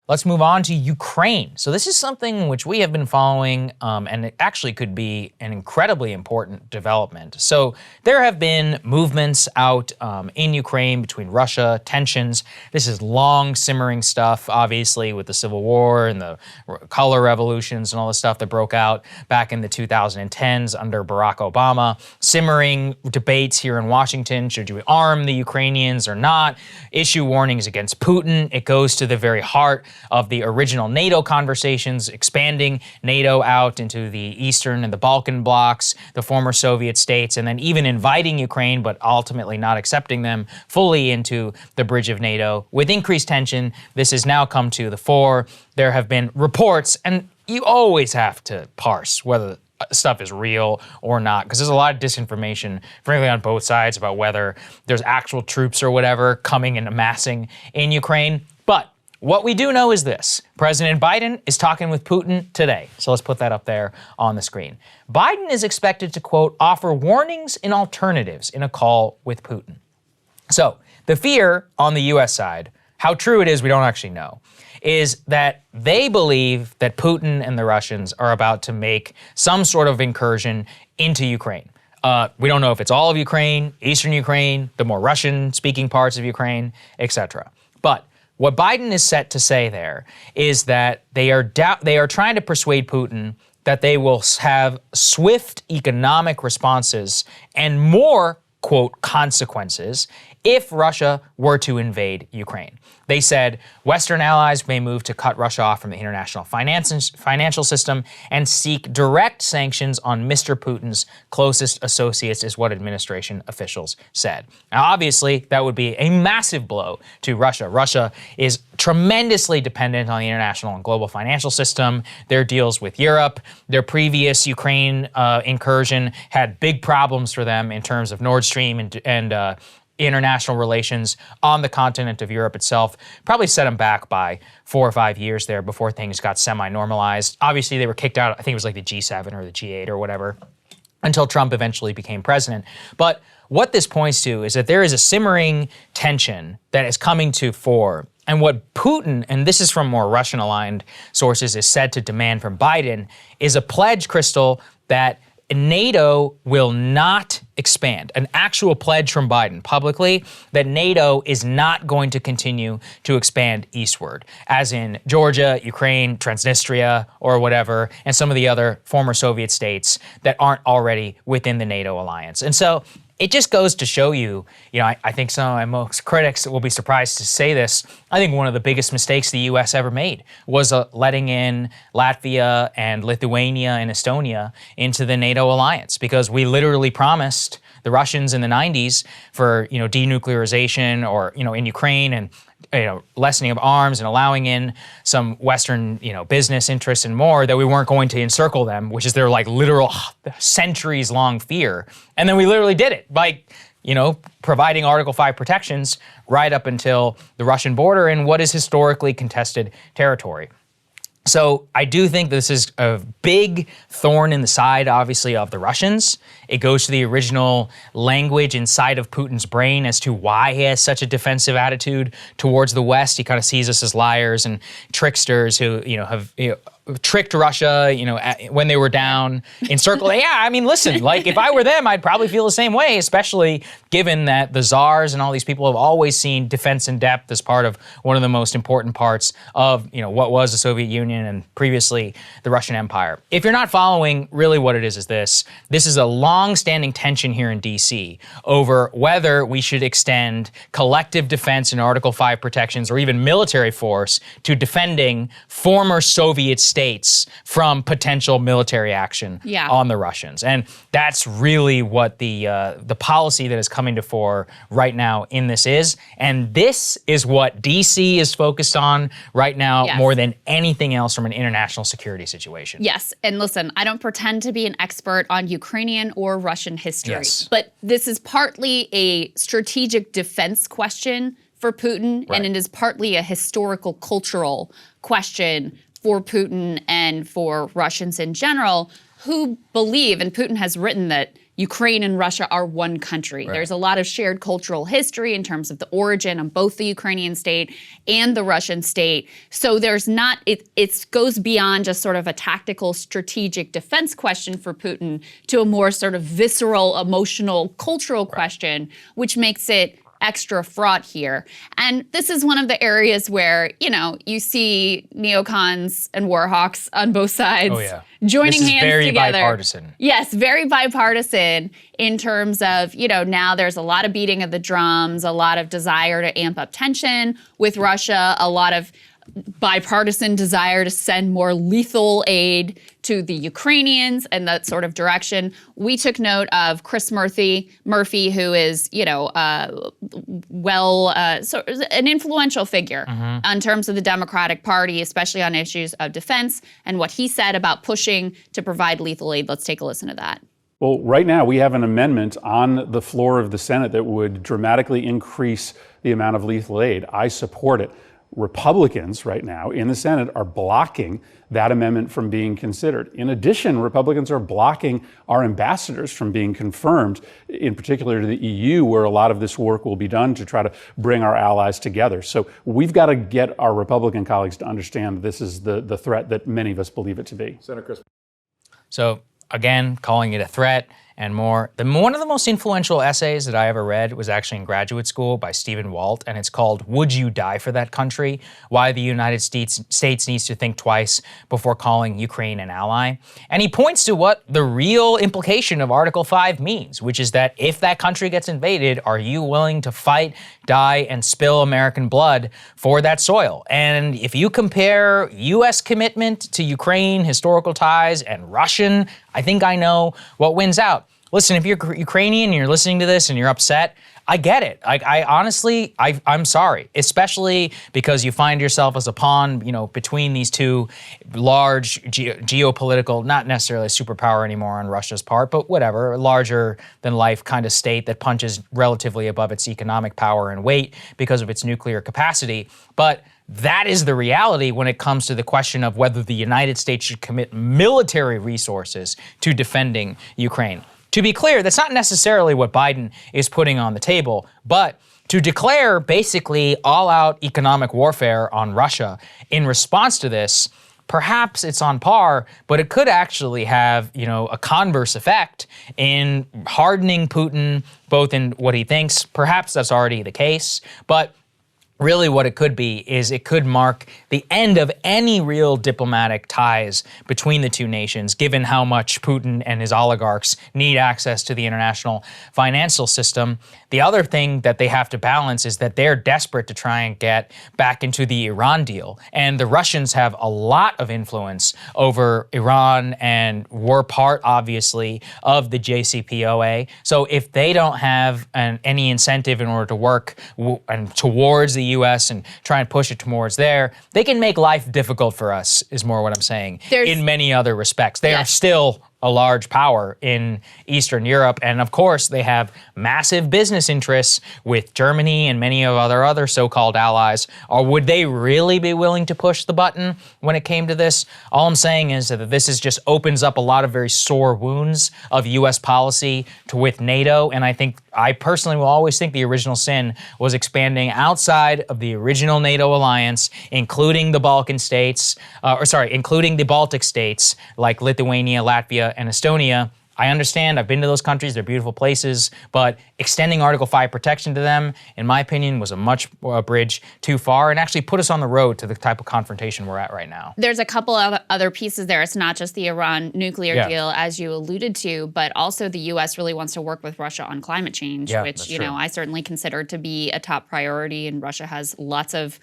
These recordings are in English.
Let's move on to Ukraine. So this is something which we have been following, and it actually could be an incredibly important development. So there have been movements out in Ukraine between Russia, tensions. This is long simmering stuff, obviously, with the Civil War and the color revolutions and all the stuff that broke out back in the 2010s under Barack Obama. Simmering debates here in Washington. Should you arm the Ukrainians or not? Issue warnings against Putin. It goes to the very heart of the original NATO conversations, expanding NATO out into the Eastern and the Balkan blocs, the former Soviet states, and then even inviting Ukraine, but ultimately not accepting them fully into the bridge of NATO. With increased tension, this has now come to the fore. There have been reports, and you always have to parse whether stuff is real or not, because there's a lot of disinformation, frankly, on both sides about whether there's actual troops or whatever coming and amassing in Ukraine. But what we do know is this. President Biden is talking with Putin today. So let's put that up there on the screen. Biden is expected to, quote, offer warnings and alternatives in a call with Putin. So the fear on the U.S. side, how true it is we don't actually know, is that they believe that Putin and the Russians are about to make some sort of incursion into Ukraine. We don't know if it's all of Ukraine, Eastern Ukraine, the more Russian-speaking parts of Ukraine, etc. But what Biden is set to say there is that they are trying to persuade Putin that they will have swift economic responses and more, quote, consequences if Russia were to invade Ukraine. They said Western allies may move to cut Russia off from the international financial system and seek direct sanctions on Mr. Putin's closest associates, is what administration officials said. Now, obviously, that would be a massive blow to Russia. Russia is tremendously dependent on the international and global financial system, their deals with Europe. Their previous Ukraine incursion had big problems for them in terms of Nord Stream and international relations on the continent of Europe itself. Probably set them back by 4 or 5 years there before things got semi-normalized. Obviously, they were kicked out, I think it was like the G7 or the G8 or whatever, until Trump eventually became president. But what this points to is that there is a simmering tension that is coming to fore. And what Putin, and this is from more Russian-aligned sources, is said to demand from Biden is a pledge, Krystal, that NATO will not expand, an actual pledge from Biden publicly that NATO is not going to continue to expand eastward, as in Georgia, Ukraine, Transnistria, or whatever, and some of the other former Soviet states that aren't already within the NATO alliance. And so it just goes to show you, I think some of my most critics will be surprised to say this. I think one of the biggest mistakes the U.S. ever made was letting in Latvia and Lithuania and Estonia into the NATO alliance, because we literally promised the Russians in the 90s for, denuclearization or, in Ukraine and lessening of arms and allowing in some Western, business interests and more, that we weren't going to encircle them, which is their literal centuries-long fear. And then we literally did it by, providing Article 5 protections right up until the Russian border in what is historically contested territory. So I do think this is a big thorn in the side, obviously, of the Russians. It goes to the original language inside of Putin's brain as to why he has such a defensive attitude towards the West. He kind of sees us as liars and tricksters who, have tricked Russia, when they were down, encircled. Yeah, listen, if I were them, I'd probably feel the same way, especially given that the czars and all these people have always seen defense in depth as part of one of the most important parts of, what was the Soviet Union and previously the Russian Empire. If you're not following, really what it is this. This is a long-standing tension here in D.C. over whether we should extend collective defense and Article 5 protections or even military force to defending former Soviet states from potential military action on the Russians. And that's really what the policy that is coming to fore right now in this is. And this is what D.C. is focused on right now more than anything else from an international security situation. Yes. And listen, I don't pretend to be an expert on Ukrainian or Russian history, but this is partly a strategic defense question for Putin, and it is partly a historical, cultural question for Putin and for Russians in general, who believe, and Putin has written that Ukraine and Russia are one country. Right. There's a lot of shared cultural history in terms of the origin of both the Ukrainian state and the Russian state. So there's not, it goes beyond just sort of a tactical strategic defense question for Putin to a more sort of visceral, emotional, cultural question, which makes it extra fraught here. And this is one of the areas where, you see neocons and warhawks on both sides joining hands very together. Bipartisan. Yes, very bipartisan in terms of, now there's a lot of beating of the drums, a lot of desire to amp up tension with Russia, a lot of bipartisan desire to send more lethal aid to the Ukrainians and that sort of direction. We took note of Chris Murphy, who is, an influential figure in terms of the Democratic Party, especially on issues of defense, and what he said about pushing to provide lethal aid. Let's take a listen to that. Well, right now we have an amendment on the floor of the Senate that would dramatically increase the amount of lethal aid. I support it. Republicans right now in the Senate are blocking that amendment from being considered. In addition, Republicans are blocking our ambassadors from being confirmed, in particular to the EU, where a lot of this work will be done to try to bring our allies together. So we've got to get our Republican colleagues to understand this is the threat that many of us believe it to be. Senator Chris. So again, calling it a threat and more. One of the most influential essays that I ever read was actually in graduate school by Stephen Walt, and it's called "Would You Die for That Country? Why the United States Needs to Think Twice Before Calling Ukraine an Ally." And he points to what the real implication of Article 5 means, which is that if that country gets invaded, are you willing to fight, die, and spill American blood for that soil? And if you compare U.S. commitment to Ukraine, historical ties, and Russian, I think I know what wins out. Listen, if you're Ukrainian and you're listening to this and you're upset, I get it. I honestly, I'm sorry, especially because you find yourself as a pawn, between these two large geopolitical, not necessarily a superpower anymore on Russia's part, but whatever, larger than life kind of state that punches relatively above its economic power and weight because of its nuclear capacity. But that is the reality when it comes to the question of whether the United States should commit military resources to defending Ukraine. To be clear, that's not necessarily what Biden is putting on the table, but to declare basically all-out economic warfare on Russia in response to this, perhaps it's on par, but it could actually have, a converse effect in hardening Putin, both in what he thinks. Perhaps that's already the case, but really what it could be is it could mark the end of any real diplomatic ties between the two nations, given how much Putin and his oligarchs need access to the international financial system. The other thing that they have to balance is that they're desperate to try and get back into the Iran deal. And the Russians have a lot of influence over Iran and were part, obviously, of the JCPOA. So if they don't have any incentive in order to work towards the U.S. and try and push it towards there, they can make life difficult for us, is more what I'm saying, in many other respects. They are still a large power in Eastern Europe. And of course, they have massive business interests with Germany and many of other so-called allies. Or would they really be willing to push the button when it came to this? All I'm saying is that this just opens up a lot of very sore wounds of U.S. policy with NATO. And I personally will always think the original sin was expanding outside of the original NATO alliance, including the Balkan states, including the Baltic states like Lithuania, Latvia, and Estonia. I understand, I've been to those countries, they're beautiful places, but extending Article 5 protection to them, in my opinion, was a bridge too far and actually put us on the road to the type of confrontation we're at right now. There's a couple of other pieces there. It's not just the Iran nuclear deal, as you alluded to, but also the U.S. really wants to work with Russia on climate change, which, I certainly consider to be a top priority, and Russia has lots of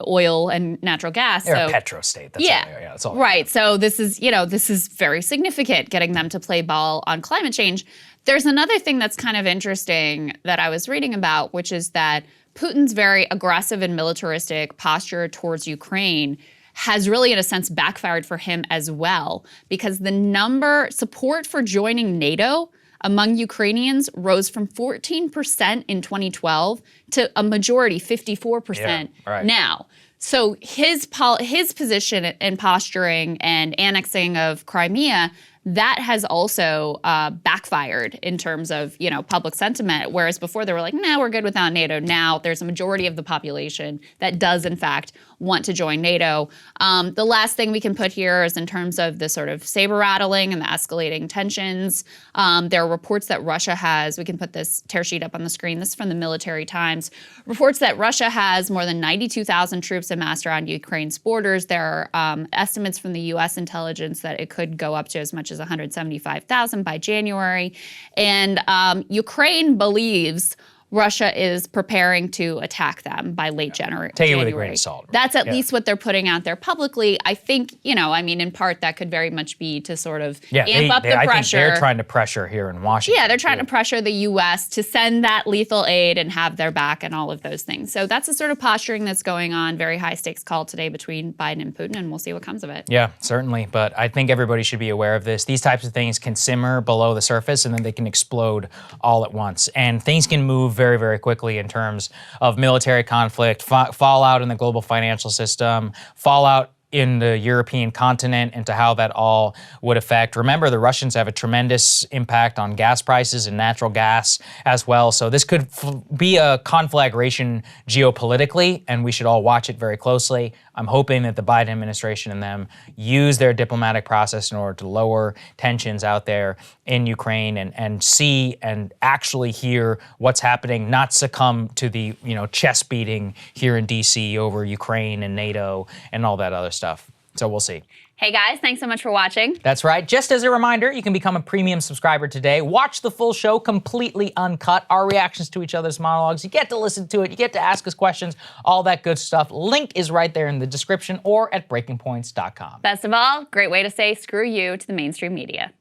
oil and natural gas. They're a petro state. That's all. Right. So this is very significant, getting them to play ball on climate change. There's another thing that's kind of interesting that I was reading about, which is that Putin's very aggressive and militaristic posture towards Ukraine has really, in a sense, backfired for him as well, because the support for joining NATO among Ukrainians rose from 14% in 2012 to a majority, 54% now. So his position and posturing and annexing of Crimea that has also backfired in terms of, public sentiment. Whereas before they were like, no, we're good without NATO. Now there's a majority of the population that does, in fact, want to join NATO. The last thing we can put here is in terms of the sort of saber rattling and the escalating tensions. There are reports that Russia has, we can put this tear sheet up on the screen, this is from the Military Times, reports that Russia has more than 92,000 troops amassed around Ukraine's borders. There are estimates from the US intelligence that it could go up to as much as 175,000 by January. And Ukraine believes Russia is preparing to attack them by late January. Take it with a grain of salt. That's at least what they're putting out there publicly. I think, in part that could very much be to sort of amp up the pressure. I think they're trying to pressure here in Washington. Yeah, they're trying to pressure the U.S. to send that lethal aid and have their back and all of those things. So that's the sort of posturing that's going on. Very high stakes call today between Biden and Putin, and we'll see what comes of it. Yeah, certainly. But I think everybody should be aware of this. These types of things can simmer below the surface and then they can explode all at once. And things can move very, very quickly in terms of military conflict, fallout in the global financial system, fallout in the European continent, into how that all would affect. Remember, the Russians have a tremendous impact on gas prices and natural gas as well. So this could be a conflagration geopolitically, and we should all watch it very closely. I'm hoping that the Biden administration and them use their diplomatic process in order to lower tensions out there in Ukraine and see and actually hear what's happening, not succumb to the chest beating here in DC over Ukraine and NATO and all that other stuff. So we'll see. Hey guys, thanks so much for watching. That's right. Just as a reminder, you can become a premium subscriber today. Watch the full show completely uncut, our reactions to each other's monologues. You get to listen to it, you get to ask us questions, all that good stuff. Link is right there in the description or at breakingpoints.com. Best of all, great way to say screw you to the mainstream media.